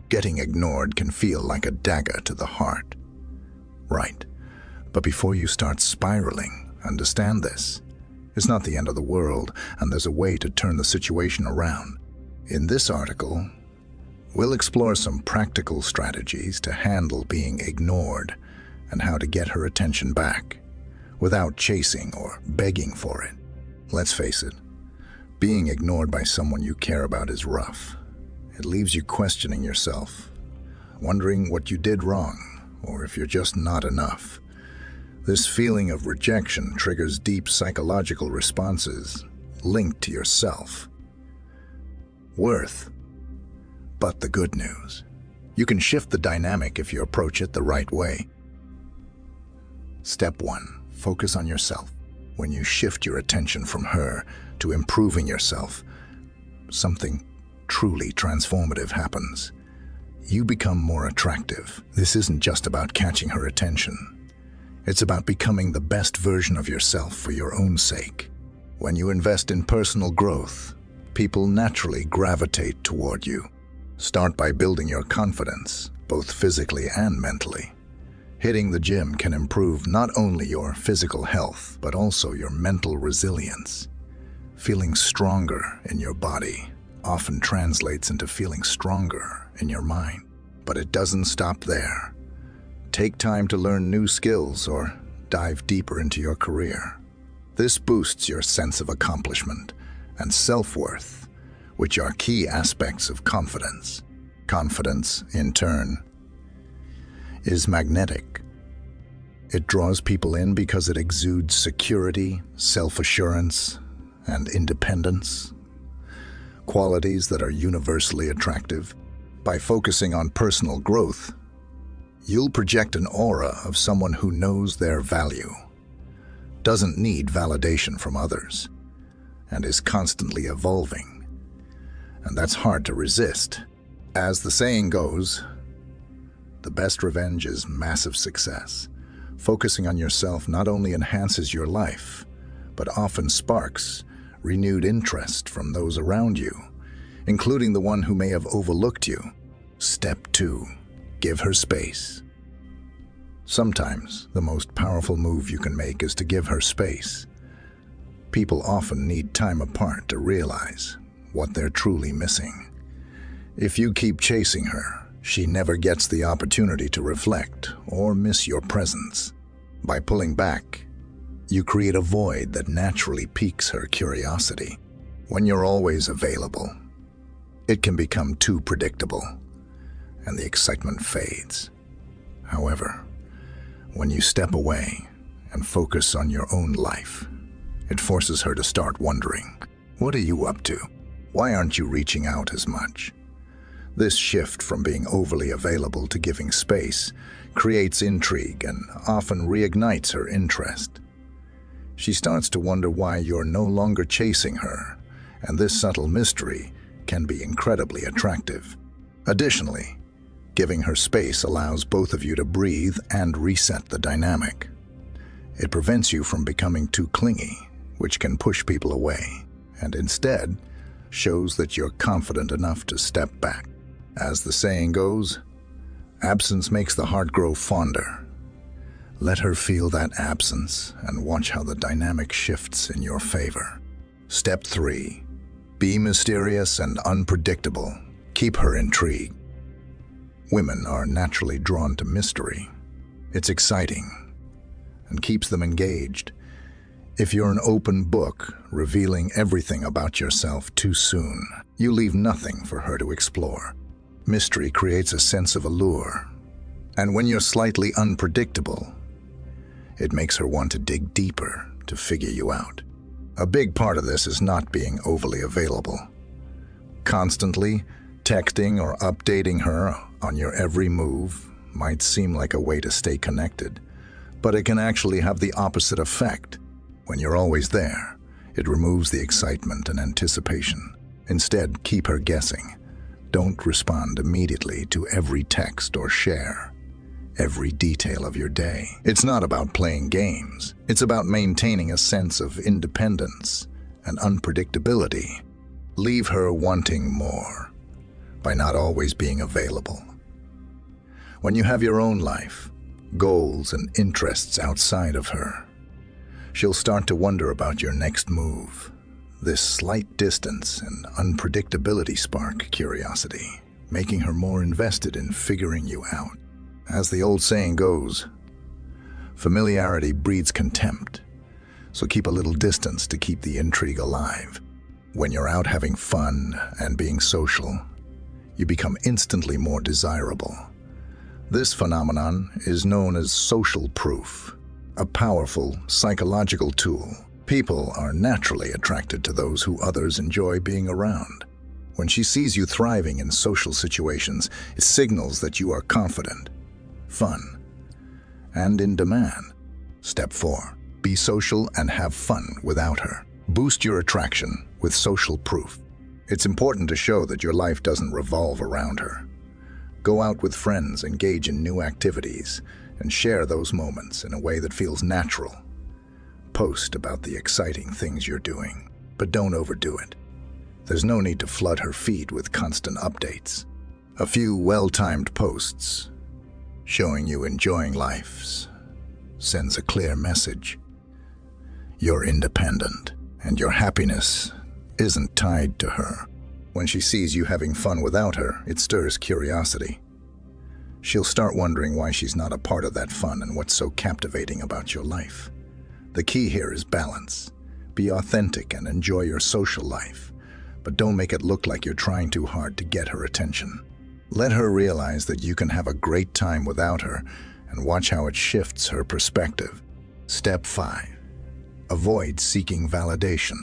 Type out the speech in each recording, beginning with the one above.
Getting ignored can feel like a dagger to the heart. Right. But before you start spiraling, understand this. It's not the end of the world, and there's a way to turn the situation around. In this article, we'll explore some practical strategies to handle being ignored and how to get her attention back without chasing or begging for it. Let's face it, being ignored by someone you care about is rough. It leaves you questioning yourself, wondering what you did wrong, or if you're just not enough. This feeling of rejection triggers deep psychological responses linked to your self-worth. But the good news, you can shift the dynamic if you approach it the right way. Step 1. Focus on yourself. When you shift your attention from her to improving yourself, something truly transformative happens. You become more attractive. This isn't just about catching her attention. It's about becoming the best version of yourself for your own sake. When you invest in personal growth, people naturally gravitate toward you. Start by building your confidence, both physically and mentally. Hitting the gym can improve not only your physical health, but also your mental resilience. Feeling stronger in your body often translates into feeling stronger in your mind. But it doesn't stop there. Take time to learn new skills or dive deeper into your career. This boosts your sense of accomplishment and self-worth, which are key aspects of confidence. Confidence, in turn, is magnetic. It draws people in because it exudes security, self-assurance, and independence, qualities that are universally attractive. By focusing on personal growth, you'll project an aura of someone who knows their value, doesn't need validation from others, and is constantly evolving. And that's hard to resist. As the saying goes, the best revenge is massive success. Focusing on yourself not only enhances your life, but often sparks renewed interest from those around you, including the one who may have overlooked you. Step 2. Give her space. Sometimes the most powerful move you can make is to give her space. People often need time apart to realize what they're truly missing. If you keep chasing her, she never gets the opportunity to reflect or miss your presence. By pulling back, you create a void that naturally piques her curiosity. When you're always available, it can become too predictable, and the excitement fades. However, when you step away and focus on your own life, it forces her to start wondering, what are you up to? Why aren't you reaching out as much? This shift from being overly available to giving space creates intrigue and often reignites her interest. She starts to wonder why you're no longer chasing her, and this subtle mystery can be incredibly attractive. Additionally, giving her space allows both of you to breathe and reset the dynamic. It prevents you from becoming too clingy, which can push people away, and instead shows that you're confident enough to step back. As the saying goes, absence makes the heart grow fonder. Let her feel that absence and watch how the dynamic shifts in your favor. Step 3. Be mysterious and unpredictable. Keep her intrigued. Women are naturally drawn to mystery. It's exciting and keeps them engaged. If you're an open book, revealing everything about yourself too soon, you leave nothing for her to explore. Mystery creates a sense of allure, and when you're slightly unpredictable, it makes her want to dig deeper to figure you out. A big part of this is not being overly available. Constantly texting or updating her on your every move might seem like a way to stay connected, but it can actually have the opposite effect. When you're always there, it removes the excitement and anticipation. Instead, keep her guessing. Don't respond immediately to every text or share every detail of your day. It's not about playing games. It's about maintaining a sense of independence and unpredictability. Leave her wanting more. by not always being available. When you have your own life, goals and interests outside of her, she'll start to wonder about your next move. This slight distance and unpredictability spark curiosity, making her more invested in figuring you out. As the old saying goes, familiarity breeds contempt, so keep a little distance to keep the intrigue alive. When you're out having fun and being social, you become instantly more desirable. This phenomenon is known as social proof, a powerful psychological tool. People are naturally attracted to those who others enjoy being around. When she sees you thriving in social situations, it signals that you are confident, fun, and in demand. Step 4. Be social and have fun without her. Boost your attraction with social proof. It's important to show that your life doesn't revolve around her. Go out with friends, engage in new activities, and share those moments in a way that feels natural. Post about the exciting things you're doing, but don't overdo it. There's no need to flood her feed with constant updates. A few well-timed posts showing you enjoying life sends a clear message. You're independent, and your happiness isn't tied to her. When she sees you having fun without her, it stirs curiosity. She'll start wondering why she's not a part of that fun and what's so captivating about your life. The key here is balance. Be authentic and enjoy your social life, but don't make it look like you're trying too hard to get her attention. Let her realize that you can have a great time without her and watch how it shifts her perspective. Step 5. Avoid seeking validation.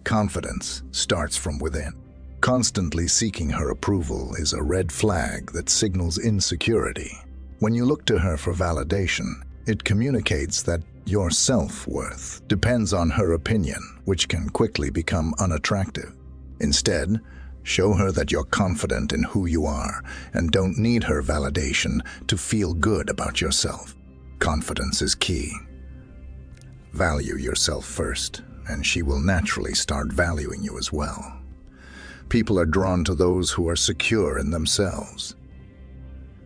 Confidence starts from within. Constantly seeking her approval is a red flag that signals insecurity. When you look to her for validation, it communicates that your self-worth depends on her opinion, which can quickly become unattractive. Instead, show her that you're confident in who you are and don't need her validation to feel good about yourself. Confidence is key. Value yourself first, and she will naturally start valuing you as well. People are drawn to those who are secure in themselves.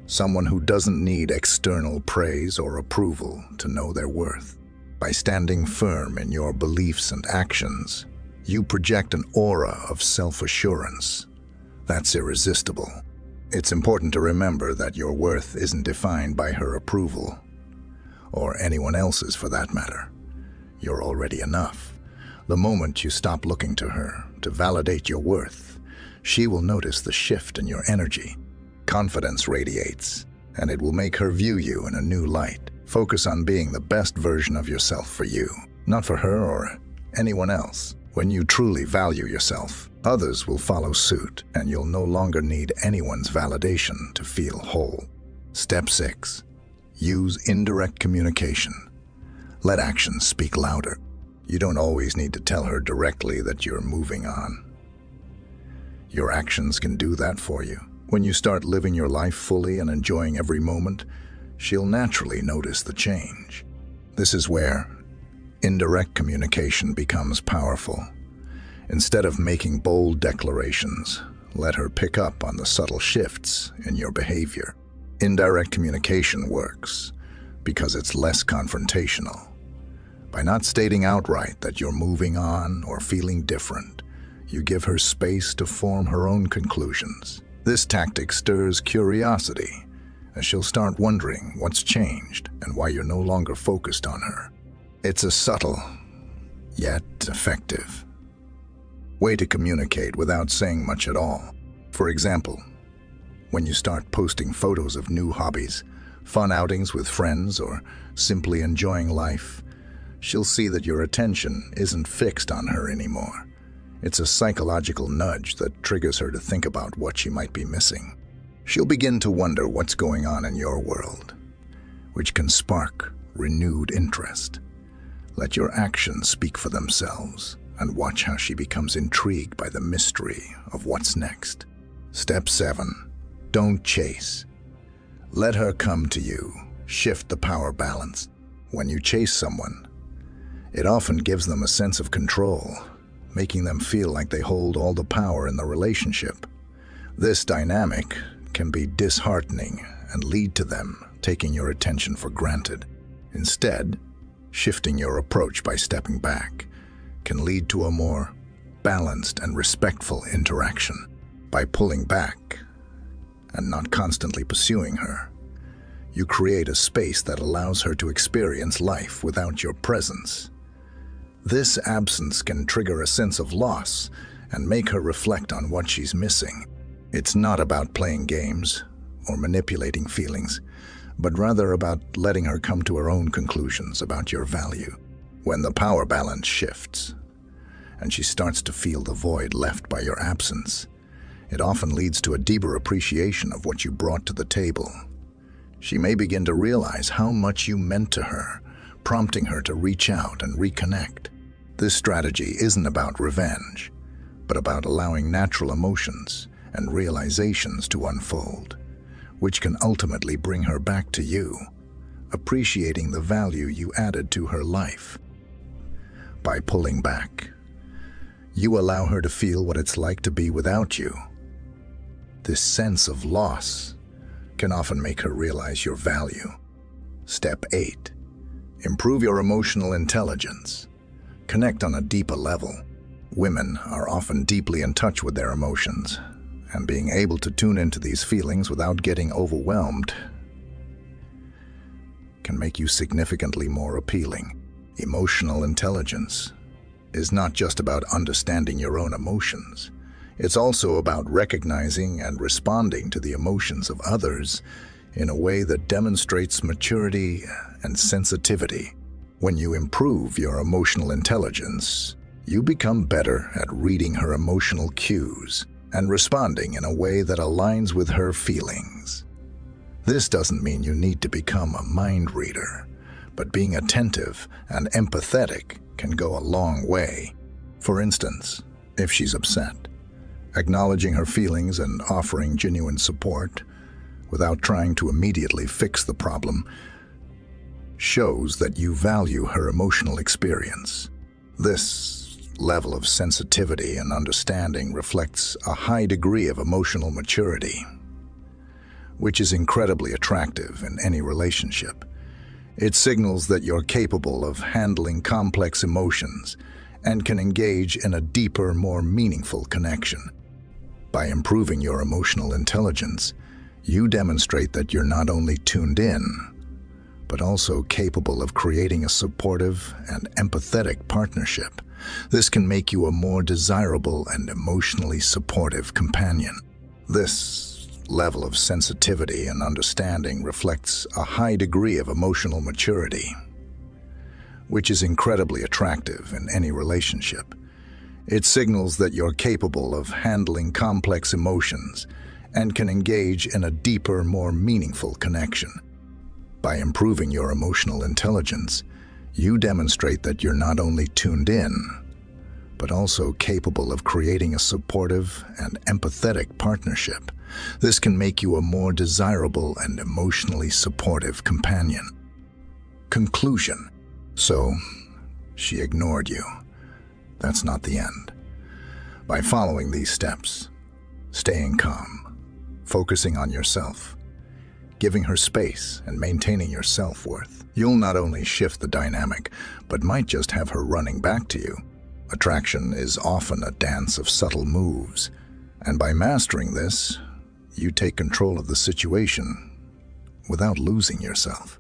Someone who doesn't need external praise or approval to know their worth. By standing firm in your beliefs and actions, you project an aura of self-assurance that's irresistible. It's important to remember that your worth isn't defined by her approval, or anyone else's for that matter. You're already enough. The moment you stop looking to her to validate your worth, she will notice the shift in your energy. Confidence radiates, and it will make her view you in a new light. Focus on being the best version of yourself for you, not for her or anyone else. When you truly value yourself, others will follow suit, and you'll no longer need anyone's validation to feel whole. Step 6. Use indirect communication. Let actions speak louder. You don't always need to tell her directly that you're moving on. Your actions can do that for you. When you start living your life fully and enjoying every moment, she'll naturally notice the change. This is where indirect communication becomes powerful. Instead of making bold declarations, let her pick up on the subtle shifts in your behavior. Indirect communication works because it's less confrontational. By not stating outright that you're moving on or feeling different, you give her space to form her own conclusions. This tactic stirs curiosity, as she'll start wondering what's changed and why you're no longer focused on her. It's a subtle, yet effective way to communicate without saying much at all. For example, when you start posting photos of new hobbies, fun outings with friends, or simply enjoying life, she'll see that your attention isn't fixed on her anymore. It's a psychological nudge that triggers her to think about what she might be missing. She'll begin to wonder what's going on in your world, which can spark renewed interest. Let your actions speak for themselves, and watch how she becomes intrigued by the mystery of what's next. Step 7. Don't chase. Let her come to you. Shift the power balance. When you chase someone, it often gives them a sense of control, making them feel like they hold all the power in the relationship. This dynamic can be disheartening and lead to them taking your attention for granted. Instead, shifting your approach by stepping back can lead to a more balanced and respectful interaction. By pulling back and not constantly pursuing her, you create a space that allows her to experience life without your presence. This absence can trigger a sense of loss and make her reflect on what she's missing. It's not about playing games or manipulating feelings, but rather about letting her come to her own conclusions about your value. When the power balance shifts and she starts to feel the void left by your absence, it often leads to a deeper appreciation of what you brought to the table. She may begin to realize how much you meant to her, prompting her to reach out and reconnect. This strategy isn't about revenge, but about allowing natural emotions and realizations to unfold, which can ultimately bring her back to you, appreciating the value you added to her life. By pulling back, you allow her to feel what it's like to be without you. This sense of loss can often make her realize your value. Step 8. Improve your emotional intelligence. Connect on a deeper level. Women are often deeply in touch with their emotions, and being able to tune into these feelings without getting overwhelmed can make you significantly more appealing. Emotional intelligence is not just about understanding your own emotions. It's also about recognizing and responding to the emotions of others in a way that demonstrates maturity and sensitivity. When you improve your emotional intelligence, you become better at reading her emotional cues and responding in a way that aligns with her feelings. This doesn't mean you need to become a mind reader, but being attentive and empathetic can go a long way. For instance, if she's upset, acknowledging her feelings and offering genuine support without trying to immediately fix the problem shows that you value her emotional experience. This level of sensitivity and understanding reflects a high degree of emotional maturity, which is incredibly attractive in any relationship. It signals that you're capable of handling complex emotions and can engage in a deeper, more meaningful connection. By improving your emotional intelligence, you demonstrate that you're not only tuned in, but also capable of creating a supportive and empathetic partnership. This can make you a more desirable and emotionally supportive companion. This level of sensitivity and understanding reflects a high degree of emotional maturity, which is incredibly attractive in any relationship. It signals that you're capable of handling complex emotions and can engage in a deeper, more meaningful connection. By improving your emotional intelligence, you demonstrate that you're not only tuned in, but also capable of creating a supportive and empathetic partnership. This can make you a more desirable and emotionally supportive companion. Conclusion. So, she ignored you. That's not the end. By following these steps, staying calm, focusing on yourself, giving her space, and maintaining your self-worth, you'll not only shift the dynamic, but might just have her running back to you. Attraction is often a dance of subtle moves, and by mastering this, you take control of the situation without losing yourself.